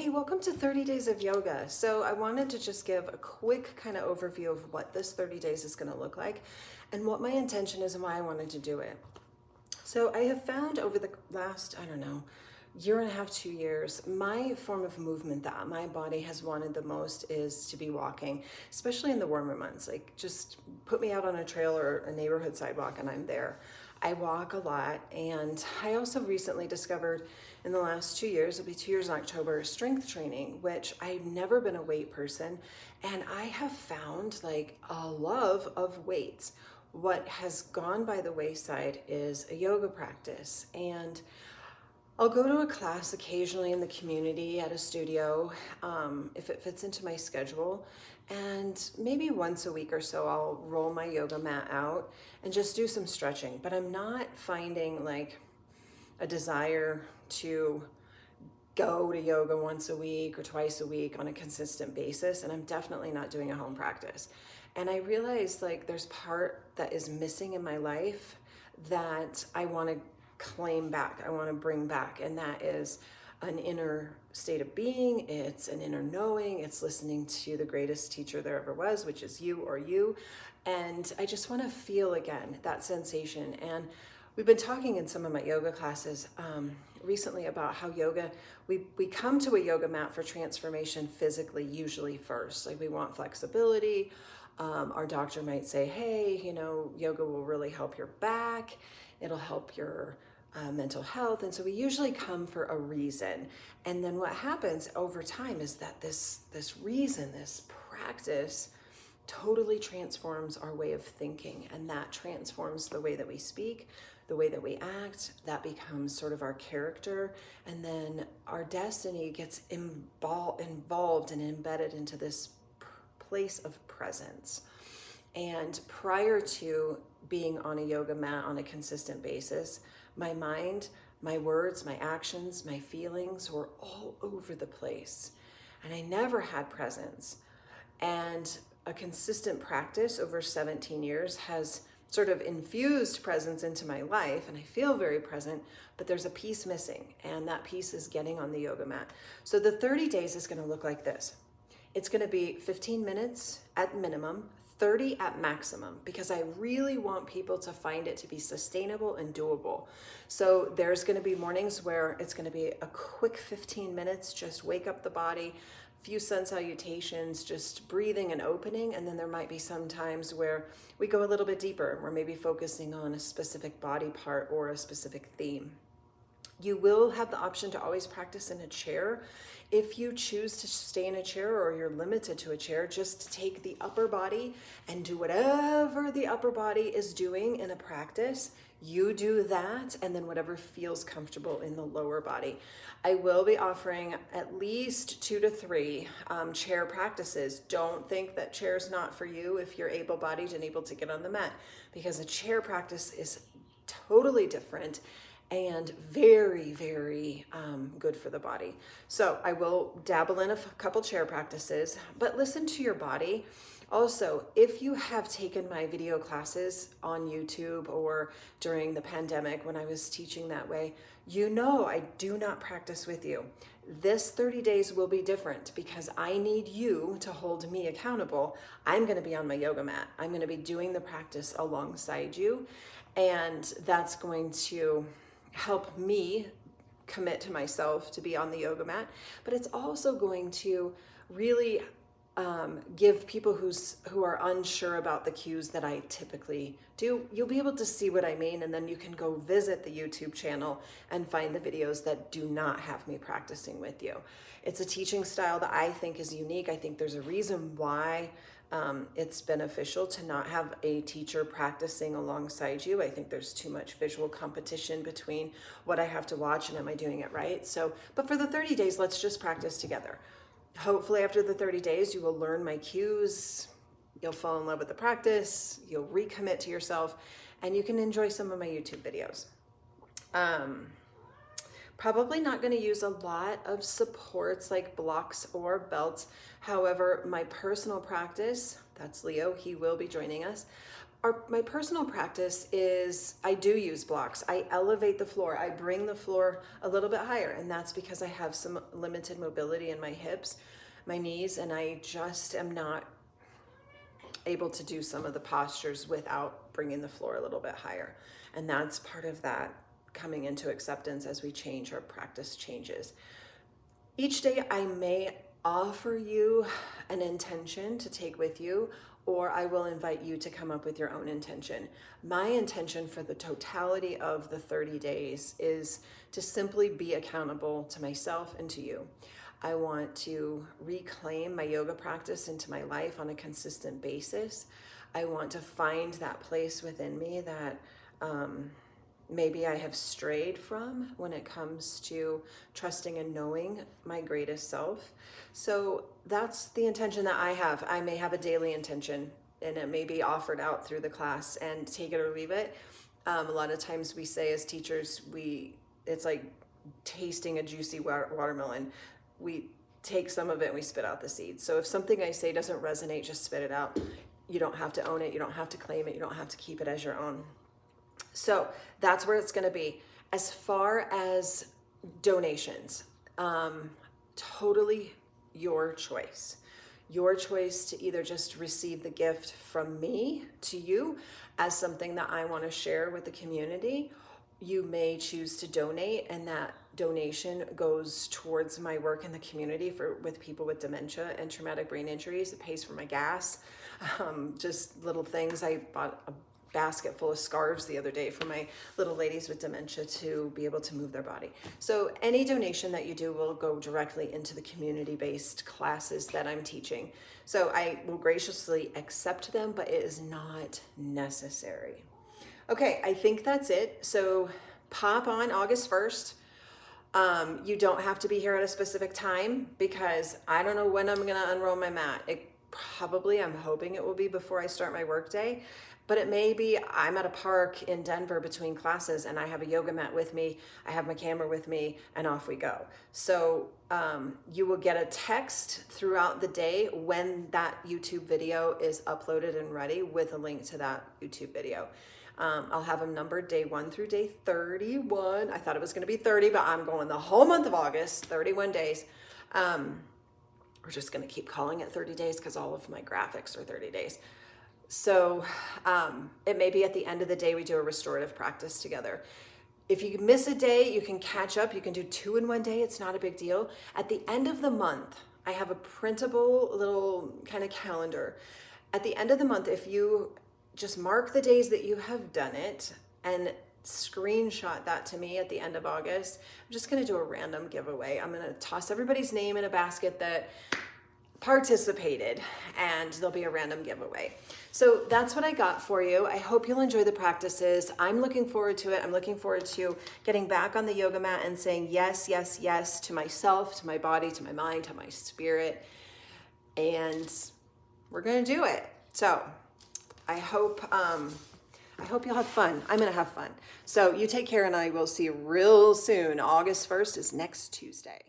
Hey, welcome to 30 Days of Yoga. So I wanted to just give a quick kind of overview of what this 30 days is going to look like and what my intention is and why I wanted to do it. So I have found over the last, year and a half, 2 years, my form of movement that my body has wanted the most is to be walking, especially in the warmer months. Like, just put me out on a trail or a neighborhood sidewalk and I'm there. I walk a lot, and I also recently discovered in the last 2 years, it'll be 2 years in October, strength training, which I've never been a weight person, and I have found like a love of weights. What has gone by the wayside is a yoga practice, and I'll go to a class occasionally in the community at a studio if it fits into my schedule. And maybe once a week or so, I'll roll my yoga mat out and just do some stretching. But I'm not finding like a desire to go to yoga once a week or twice a week on a consistent basis. And I'm definitely not doing a home practice. And I realized like there's part that is missing in my life that I want to claim back, I want to bring back, and that is an inner state of being. It's an inner knowing. It's listening to the greatest teacher there ever was, which is you or you. And I just want to feel again that sensation. And we've been talking in some of my yoga classes recently about how yoga, we come to a yoga mat for transformation physically, usually first. Like, we want flexibility. Our doctor might say, hey, yoga will really help your back. It'll help your mental health. And so we usually come for a reason. And then what happens over time is that this reason, this practice totally transforms our way of thinking. And that transforms the way that we speak, the way that we act. That becomes sort of our character. And then our destiny gets involved and embedded into this place of presence. And prior to being on a yoga mat on a consistent basis, my mind, my words, my actions, my feelings were all over the place. And I never had presence. And a consistent practice over 17 years has sort of infused presence into my life, and I feel very present, but there's a piece missing, and that piece is getting on the yoga mat. So the 30 days is going to look like this. It's going to be 15 minutes at minimum, 30 at maximum, because I really want people to find it to be sustainable and doable. So there's going to be mornings where it's going to be a quick 15 minutes, just wake up the body, few sun salutations, just breathing and opening. And then there might be some times where we go a little bit deeper. We're maybe focusing on a specific body part or a specific theme. You will have the option to always practice in a chair. If you choose to stay in a chair or you're limited to a chair, just take the upper body and do whatever the upper body is doing in a practice. You do that, and then whatever feels comfortable in the lower body. I will be offering at least 2 to 3 chair practices. Don't think that chair's not for you if you're able-bodied and able to get on the mat, because a chair practice is totally different and very, very good for the body. So I will dabble in a couple chair practices, but listen to your body. Also, if you have taken my video classes on YouTube or during the pandemic when I was teaching that way, I do not practice with you. This 30 days will be different because I need you to hold me accountable. I'm going to be on my yoga mat. I'm going to be doing the practice alongside you, and that's going to help me commit to myself to be on the yoga mat, but it's also going to really give people who are unsure about the cues that I typically do, you'll be able to see what I mean, and then you can go visit the YouTube channel and find the videos that do not have me practicing with you. It's a teaching style that I think is unique. I think there's a reason why it's beneficial to not have a teacher practicing alongside you. I think there's too much visual competition between what I have to watch and am I doing it right? So, but for the 30 days, let's just practice together. Hopefully after the 30 days, you will learn my cues, you'll fall in love with the practice, you'll recommit to yourself, and you can enjoy some of my YouTube videos. Probably not going to use a lot of supports like blocks or belts. However, my personal practice, that's Leo, he will be joining us. my personal practice is I do use blocks. I elevate the floor. I bring the floor a little bit higher, and that's because I have some limited mobility in my hips, my knees, and I just am not able to do some of the postures without bringing the floor a little bit higher. And that's part of that coming into acceptance as we change, our practice changes. Each day I may offer you an intention to take with you, or I will invite you to come up with your own intention. My intention for the totality of the 30 days is to simply be accountable to myself and to you. I want to reclaim my yoga practice into my life on a consistent basis. I want to find that place within me that maybe I have strayed from when it comes to trusting and knowing my greatest self. So that's the intention that I have. I may have a daily intention, and it may be offered out through the class, and take it or leave it. A lot of times we say as teachers, it's like tasting a juicy watermelon. We take some of it and we spit out the seeds. So if something I say doesn't resonate, just spit it out. You don't have to own it. You don't have to claim it. You don't have to keep it as your own. So that's where it's going to be. As far as donations, totally your choice. Your choice to either just receive the gift from me to you as something that I want to share with the community. You may choose to donate, and that donation goes towards my work in the community with people with dementia and traumatic brain injuries. It pays for my gas, just little things. I bought a basket full of scarves the other day for my little ladies with dementia to be able to move their body. So any donation that you do will go directly into the community-based classes that I'm teaching. So I will graciously accept them, but it is not necessary. Okay, I think that's it. So pop on August 1st. You don't have to be here at a specific time, because I don't know when I'm going to unroll my mat. I'm hoping it will be before I start my workday, but it may be I'm at a park in Denver between classes and I have a yoga mat with me, I have my camera with me, and off we go. So you will get a text throughout the day when that YouTube video is uploaded and ready with a link to that YouTube video. I'll have them numbered day 1 through day 31. I thought it was going to be 30, but I'm going the whole month of August, 31 days. We're just going to keep calling it 30 days because all of my graphics are 30 days. So it may be at the end of the day we do a restorative practice together. If you miss a day, you can catch up. You can do 2 in one day. It's not a big deal. At the end of the month, I have a printable little kind of calendar. At the end of the month, if you just mark the days that you have done it and screenshot that to me at the end of August, I'm just going to do a random giveaway. I'm going to toss everybody's name in a basket that participated, and there'll be a random giveaway. So that's what I got for you. I hope you'll enjoy the practices. I'm looking forward to it. I'm looking forward to getting back on the yoga mat and saying yes, yes, yes to myself, to my body, to my mind, to my spirit. And we're going to do it. So I hope you'll have fun. I'm going to have fun. So you take care, and I will see you real soon. August 1st is next Tuesday.